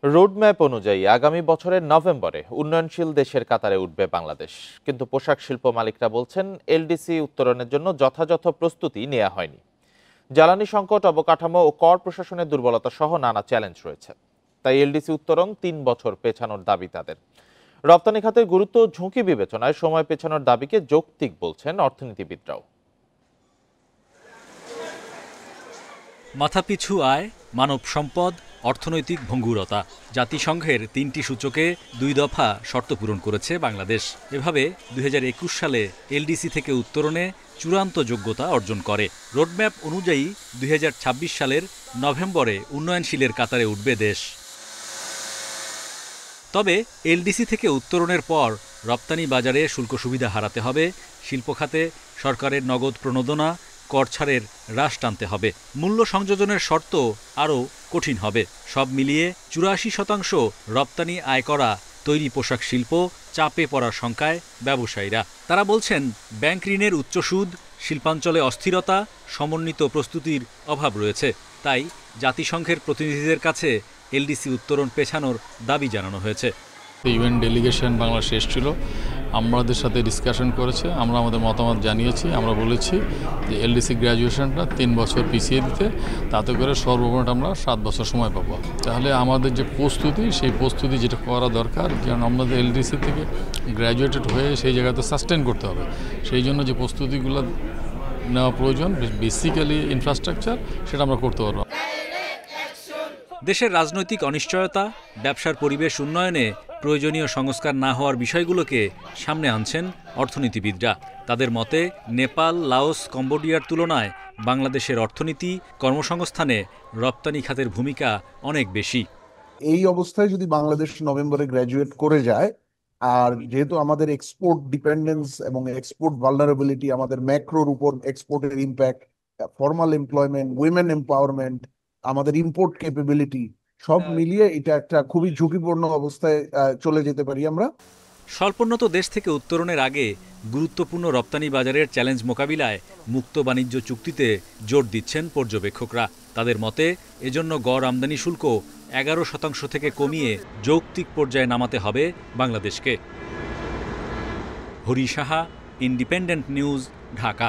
Roadmap অনুযায়ী আগামী বছরের নভেম্বরে উন্নয়নশীল দেশের কাতারে উঠবে বাংলাদেশ, কিন্তু পোশাক শিল্প মালিকরা বলছেন এলডিসি উত্তরণের জন্য যথাযথ প্রস্তুতি নেওয়া হয়নি। জ্বালানি সংকট, অবকাঠামো ও কর প্রশাসনের দুর্বলতা সহ নানা চ্যালেঞ্জ রয়েছে। তাই এলডিসি উত্তরণ ৩ বছর পেছানোর দাবি তাদের। রপ্তানি খাতের গুরুত্ব ও ঝুঁকি বিবেচনায় সময় পেছানোর দাবিকে যৌক্তিক বলছেন অর্থনীতিবিদরাও। মাথাপিছু আয়, মানব সম্পদ, অর্থনৈতিক ভঙ্গুরতা, জাতিসংঘের ৩টি সূচকে ২ দফা শর্ত পূরণ করেছে বাংলাদেশ। এভাবে ২০২১ সালে এলডিসি থেকে উত্তরণে চূড়ান্ত যোগ্যতা অর্জন করে। রোডম্যাপ অনুযায়ী ২০২৬ সালের নভেম্বরে উন্নয়নশীলের কাতারে উঠবে দেশ। তবে এলডিসি থেকে উত্তরণের পর রপ্তানি বাজারে শুল্ক সুবিধা হারাতে হবে, শিল্প খাতে সরকারের নগদ প্রণোদনা, কর ছাড়ের হ্রাস টানতে হবে, মূল্য সংযোজনের শর্ত আরও কঠিন হবে। সব মিলিয়ে ৮৪% রপ্তানি আয় করা তৈরি পোশাক শিল্প চাপে পড়ার শঙ্কায় ব্যবসায়ীরা। তারা বলছেন ব্যাংক ঋণের উচ্চ সুদ, শিল্পাঞ্চলে অস্থিরতা, সমন্বিত প্রস্তুতির অভাব রয়েছে। তাই জাতিসংঘের প্রতিনিধিদের কাছে এলডিসি উত্তরণ পেছানোর দাবি জানানো হয়েছে। ইউএন ডেলিগেশন বাংলাদেশ এসেছিল, আমাদের সাথে ডিসকাশন করেছে, আমরা আমাদের মতামত জানিয়েছি। আমরা বলেছি যে এলডিসি গ্র্যাজুয়েশনটা ৩ বছর পিছিয়ে দিতে, তাতে করে সর্বমোট আমরা 7 বছর সময় পাবো। তাহলে আমাদের যে প্রস্তুতি, সেই প্রস্তুতি যেটা করা দরকার, যেন আমাদের এলডিসি থেকে গ্র্যাজুয়েটেড হয়ে সেই জায়গাতে সাস্টেন করতে হবে, সেই জন্য যে প্রস্তুতিগুলো নেওয়া প্রয়োজন, বেসিক্যালি ইনফ্রাস্ট্রাকচার, সেটা আমরা করতে পারবো। দেশের রাজনৈতিক অনিশ্চয়তা, ব্যবসার পরিবেশ উন্নয়নে প্রয়োজনীয় সংস্কার না হওয়ার বিষয়গুলোকে সামনে আনছেন অর্থনীতিবিদরা। তাদের মতে নেপাল, লাওস, কম্বোডিয়ার তুলনায় বাংলাদেশের অর্থনীতি, কর্মসংস্থানে রপ্তানি খাতের ভূমিকা অনেক বেশি। এই অবস্থায় যদি বাংলাদেশ নভেম্বরে গ্র্যাজুয়েট করে যায়, আর যেহেতু আমাদের এক্সপোর্ট ডিপেন্ডেন্স এবং এক্সপোর্ট ভালনারেবিলিটি, আমাদের ম্যাক্রোর উপর এক্সপোর্টের impact, formal employment, women empowerment, আমাদের ইম্পোর্ট ক্যাপাবিলিটি, সব মিলিয়ে এটা একটা খুবই ঝুঁকিপূর্ণ অবস্থায় চলে যেতে পারি আমরা। স্বল্পোন্নত দেশ থেকে উত্তরণের আগে গুরুত্বপূর্ণ রপ্তানি বাজারের চ্যালেঞ্জ মোকাবিলায় মুক্ত বাণিজ্য চুক্তিতে জোর দিচ্ছেন পর্যবেক্ষকরা। তাদের মতে এজন্য গড় আমদানি শুল্ক 11% থেকে কমিয়ে যৌক্তিক পর্যায়ে নামাতে হবে বাংলাদেশকে। Hari Saha, independent news, Dhaka.